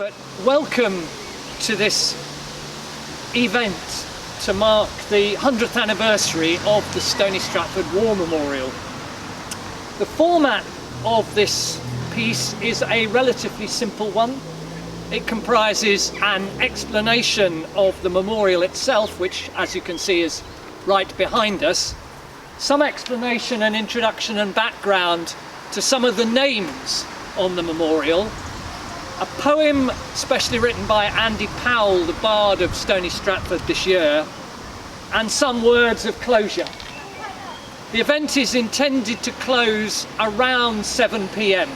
But welcome to this event to mark the 100th anniversary of the Stony Stratford War Memorial. The format of this piece is a relatively simple one. It comprises an explanation of the memorial itself, which, as you can see, is right behind us, some explanation and introduction and background to some of the names on the memorial, a poem specially written by Andy Powell, the Bard of Stony Stratford this year, and some words of closure. The event is intended to close around 7 p.m,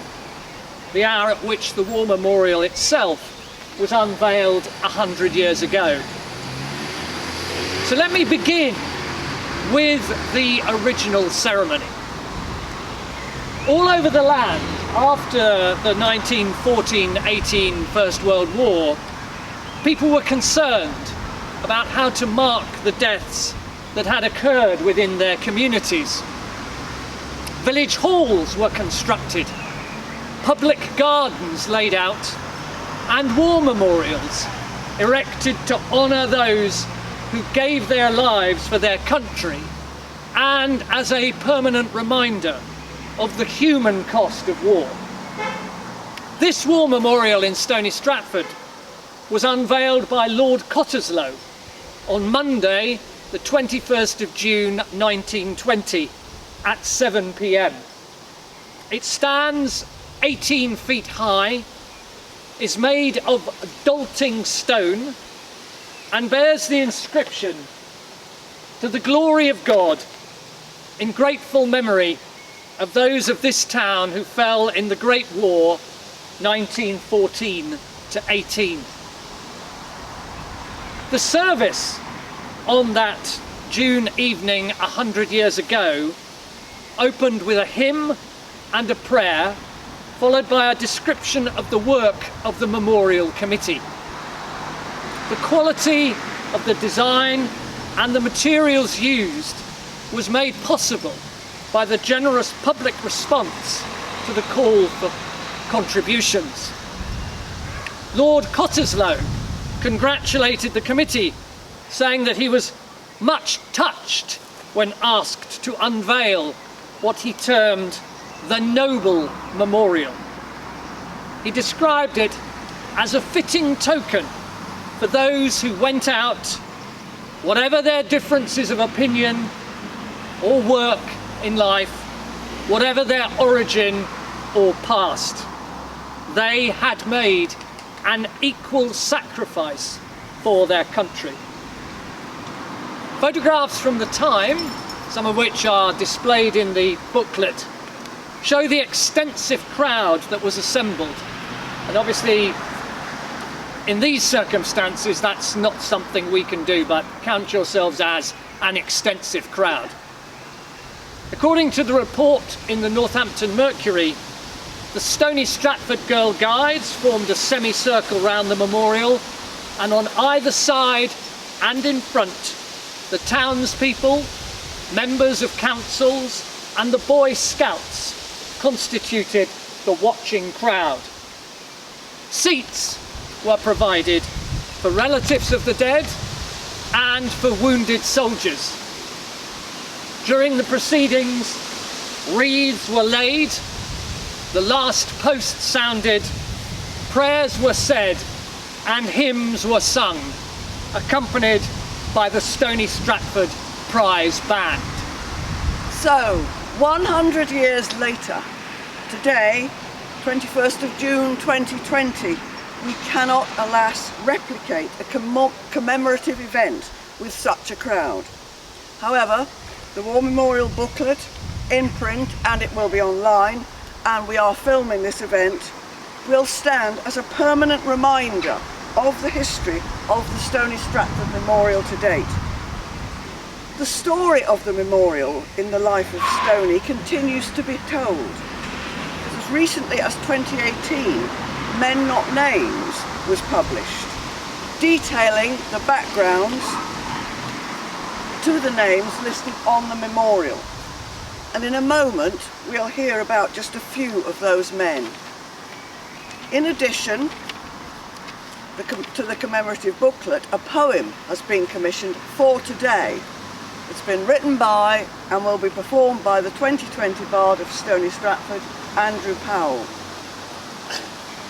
the hour at which the War Memorial itself was unveiled 100 years ago. So let me begin with the original ceremony. All over the land, after the 1914-18 First World War, people were concerned about how to mark the deaths that had occurred within their communities. Village halls were constructed, public gardens laid out, and war memorials erected to honour those who gave their lives for their country, and as a permanent reminder of the human cost of war. This war memorial in Stony Stratford was unveiled by Lord Cottesloe on Monday, the 21st of June 1920 at 7 p.m. It stands 18 feet high, is made of dolting stone, and bears the inscription, "To the glory of God, in grateful memory of those of this town who fell in the Great War 1914-18. The service on that June evening 100 years ago opened with a hymn and a prayer, followed by a description of the work of the Memorial Committee. The quality of the design and the materials used was made possible by the generous public response to the call for contributions. Lord Cottesloe congratulated the committee, saying that he was much touched when asked to unveil what he termed the noble memorial. He described it as a fitting token for those who went out, whatever their differences of opinion or work in life, whatever their origin or past, they had made an equal sacrifice for their country. Photographs from the time, some of which are displayed in the booklet, show the extensive crowd that was assembled. And obviously, in these circumstances, that's not something we can do, but count yourselves as an extensive crowd. According to the report in the Northampton Mercury, the Stony Stratford Girl Guides formed a semicircle round the memorial, and on either side and in front, the townspeople, members of councils, and the Boy Scouts constituted the watching crowd. Seats were provided for relatives of the dead and for wounded soldiers. During the proceedings, wreaths were laid, the last post sounded, prayers were said, and hymns were sung, accompanied by the Stony Stratford Prize Band. So, 100 years later, today, 21st of June 2020, we cannot, alas, replicate a commemorative event with such a crowd. However, the War Memorial booklet, in print, and it will be online, and we are filming this event, will stand as a permanent reminder of the history of the Stony Stratford Memorial to date. The story of the memorial in the life of Stony continues to be told. As recently as 2018, Men Not Names was published, detailing the backgrounds to the names listed on the memorial. And in a moment, we'll hear about just a few of those men. In addition, to the commemorative booklet, a poem has been commissioned for today. It's been written by and will be performed by the 2020 Bard of Stony Stratford, Andrew Powell.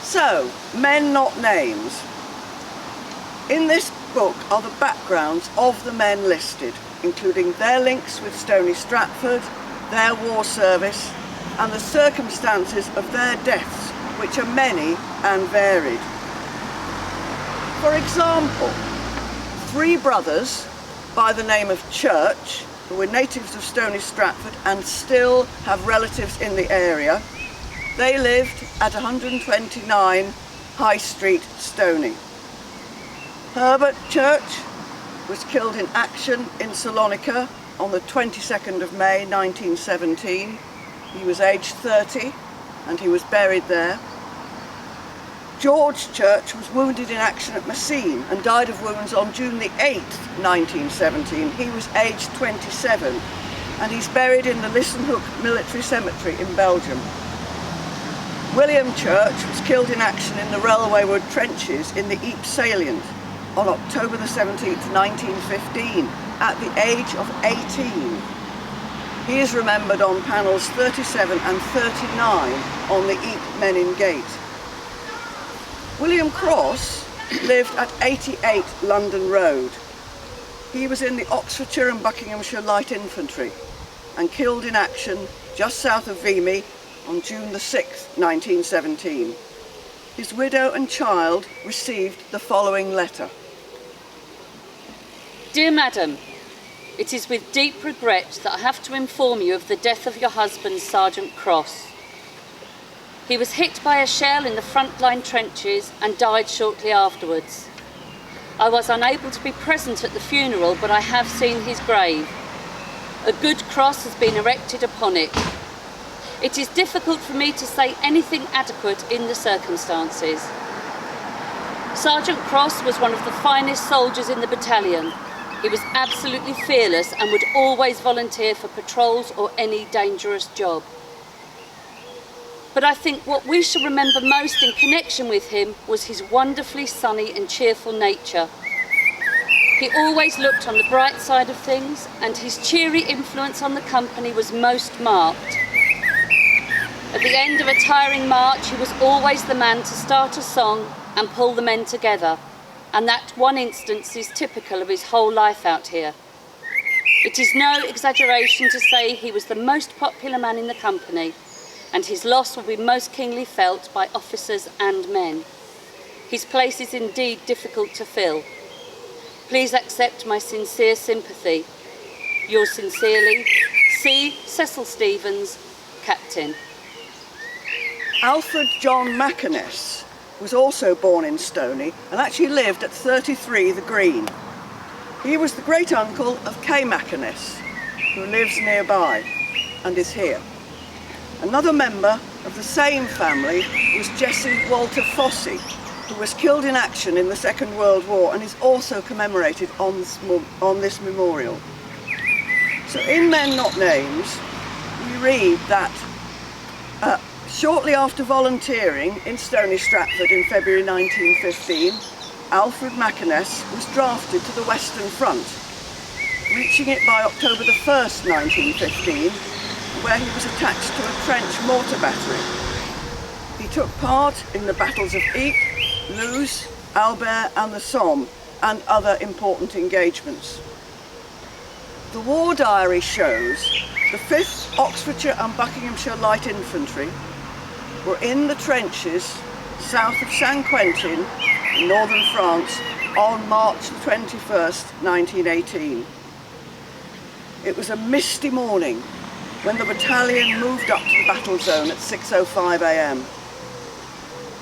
So, men not names. In this book are the backgrounds of the men listed, including their links with Stony Stratford, their war service, and the circumstances of their deaths, which are many and varied. For example, 3 brothers by the name of Church, who were natives of Stony Stratford and still have relatives in the area, they lived at 129 High Street, Stony. Herbert Church was killed in action in Salonika on the 22nd of May 1917. He was aged 30 and he was buried there. George Church was wounded in action at Messines and died of wounds on June the 8th, 1917. He was aged 27 and he's buried in the Lissenhoek Military Cemetery in Belgium. William Church was killed in action in the Railway Wood trenches in the Ypres salient on October the 17th, 1915, at the age of 18. He is remembered on panels 37 and 39 on the Ypres Menin Gate. William Cross lived at 88 London Road. He was in the Oxfordshire and Buckinghamshire Light Infantry and killed in action just south of Vimy on June the 6th, 1917. His widow and child received the following letter. Dear Madam, it is with deep regret that I have to inform you of the death of your husband, Sergeant Cross. He was hit by a shell in the front-line trenches and died shortly afterwards. I was unable to be present at the funeral, but I have seen his grave. A good cross has been erected upon it. It is difficult for me to say anything adequate in the circumstances. Sergeant Cross was one of the finest soldiers in the battalion. He was absolutely fearless and would always volunteer for patrols or any dangerous job. But I think what we shall remember most in connection with him was his wonderfully sunny and cheerful nature. He always looked on the bright side of things, and his cheery influence on the company was most marked. At the end of a tiring march, he was always the man to start a song and pull the men together, and that one instance is typical of his whole life out here. It is no exaggeration to say he was the most popular man in the company, and his loss will be most keenly felt by officers and men. His place is indeed difficult to fill. Please accept my sincere sympathy. Yours sincerely, C. Cecil Stevens, Captain. Alfred John Mackiness was also born in Stony and actually lived at 33 The Green. He was the great uncle of Kay Mackiness, who lives nearby and is here. Another member of the same family was Jesse Walter Fossey, who was killed in action in the Second World War and is also commemorated on this memorial. So in Men Not Names, we read that shortly after volunteering in Stony Stratford in February 1915, Alfred Mackiness was drafted to the Western Front, reaching it by October the 1st, 1915, where he was attached to a trench mortar battery. He took part in the battles of Ypres, Loos, Albert and the Somme, and other important engagements. The war diary shows the 5th Oxfordshire and Buckinghamshire Light Infantry were in the trenches south of Saint-Quentin in northern France on March 21st, 1918. It was a misty morning when the battalion moved up to the battle zone at 6:05 a.m.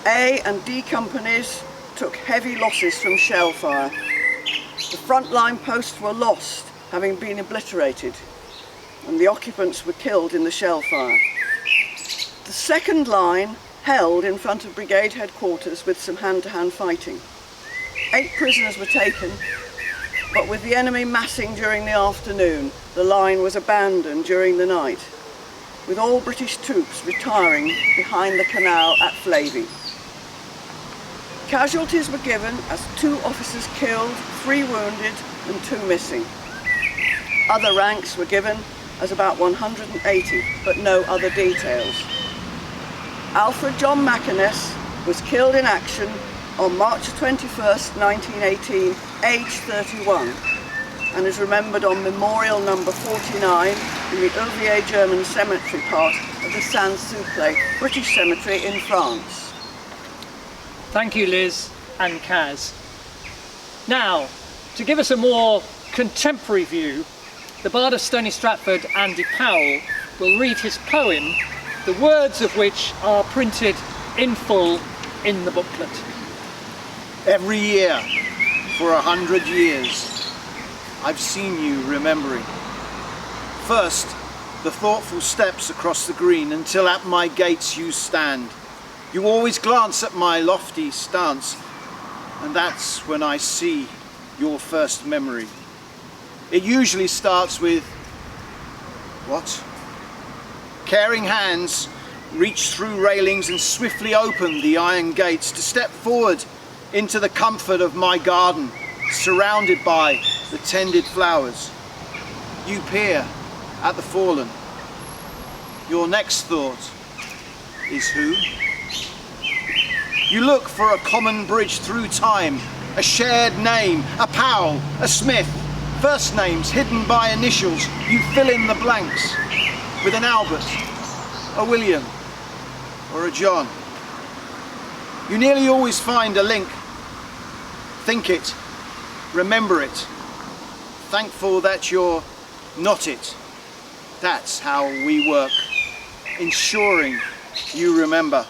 A and D companies took heavy losses from shell fire. The front-line posts were lost, having been obliterated, and the occupants were killed in the shell fire. The second line held in front of brigade headquarters with some hand-to-hand fighting. 8 prisoners were taken, but with the enemy massing during the afternoon, the line was abandoned during the night, with all British troops retiring behind the canal at Flavey. Casualties were given as 2 officers killed, 3 wounded and 2 missing. Other ranks were given as about 180, but no other details. Alfred John Mackiness was killed in action on March 21st, 1918, aged 31, and is remembered on memorial number 49 in the Uvier German cemetery part of the Saint-Souple British Cemetery in France. Thank you, Liz and Kaz. Now, to give us a more contemporary view, the Bard of Stony Stratford, Andy Powell, will read his poem, the words of which are printed in full in the booklet. Every year, for 100 years, I've seen you remembering. First, the thoughtful steps across the green until at my gates you stand. You always glance at my lofty stance, and that's when I see your first memory. It usually starts with, what? Caring hands reach through railings and swiftly open the iron gates to step forward into the comfort of my garden, surrounded by the tended flowers. You peer at the fallen. Your next thought is who? You look for a common bridge through time, a shared name, a Powell, a Smith, first names hidden by initials. You fill in the blanks with an Albert, a William, or a John. You nearly always find a link. Think it, remember it, thankful that you're not it. That's how we work, ensuring you remember.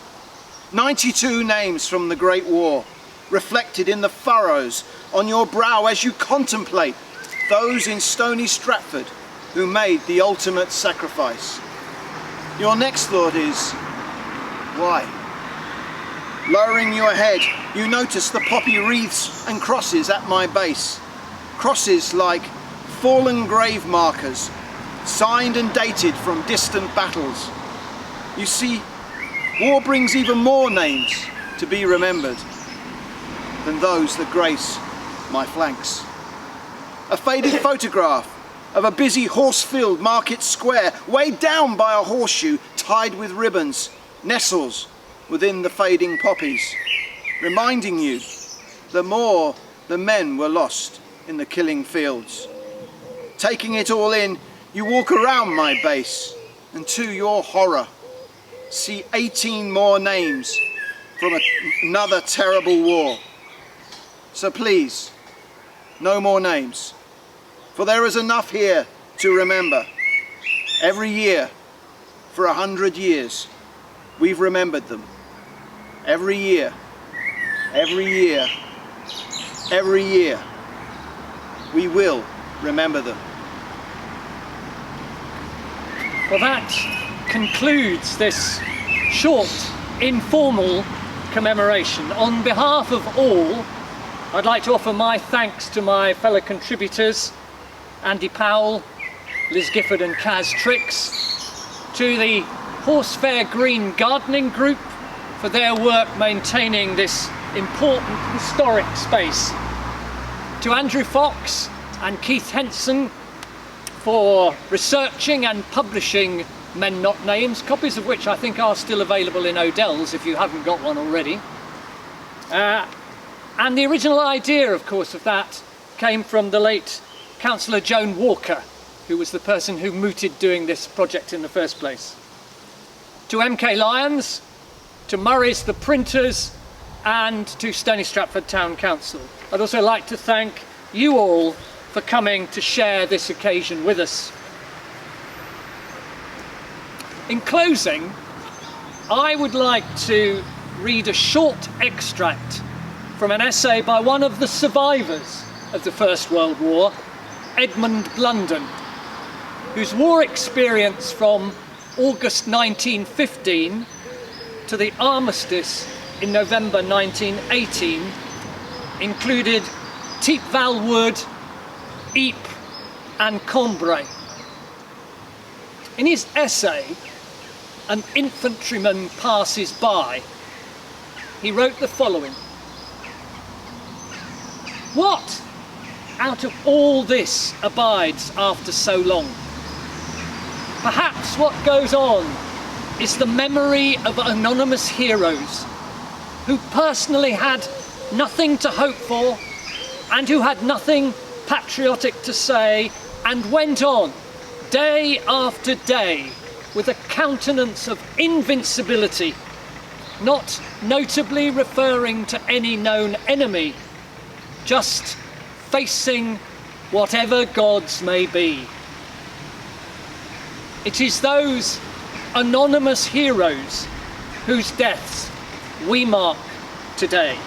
92 names from the Great War, reflected in the furrows on your brow as you contemplate those in Stony Stratford who made the ultimate sacrifice. Your next thought is, why? Lowering your head, you notice the poppy wreaths and crosses at my base. Crosses like fallen grave markers, signed and dated from distant battles. You see, war brings even more names to be remembered than those that grace my flanks. A faded photograph of a busy horse-filled market square, weighed down by a horseshoe tied with ribbons, nestles within the fading poppies, reminding you the more the men were lost in the killing fields. Taking it all in, you walk around my base, and to your horror, see 18 more names from another terrible war. So please, no more names, for there is enough here to remember. Every year, for 100 years, we've remembered them. Every year, every year, every year, we will remember them. Well, that concludes this short, informal commemoration. On behalf of all, I'd like to offer my thanks to my fellow contributors, Andy Powell, Liz Gifford and Kaz Tricks, to the Horsefair Green Gardening Group for their work maintaining this important historic space, to Andrew Fox and Keith Henson for researching and publishing Men Not Names, copies of which I think are still available in Odell's if you haven't got one already. And the original idea, of course, of that came from the late Councillor Joan Walker, who was the person who mooted doing this project in the first place. To MK Lyons, to Murray's the printers, and to Stony Stratford Town Council. I'd also like to thank you all for coming to share this occasion with us. In closing, I would like to read a short extract from an essay by one of the survivors of the First World War, Edmund Blunden, whose war experience from August 1915 to the armistice in November 1918 included Thiepval Wood, Ypres and Cambrai. In his essay, An Infantryman Passes By, he wrote the following: What out of all this abides after so long? Perhaps what goes on is the memory of anonymous heroes who personally had nothing to hope for and who had nothing patriotic to say, and went on day after day with a countenance of invincibility, not notably referring to any known enemy, just facing whatever gods may be. It is those anonymous heroes whose deaths we mark today.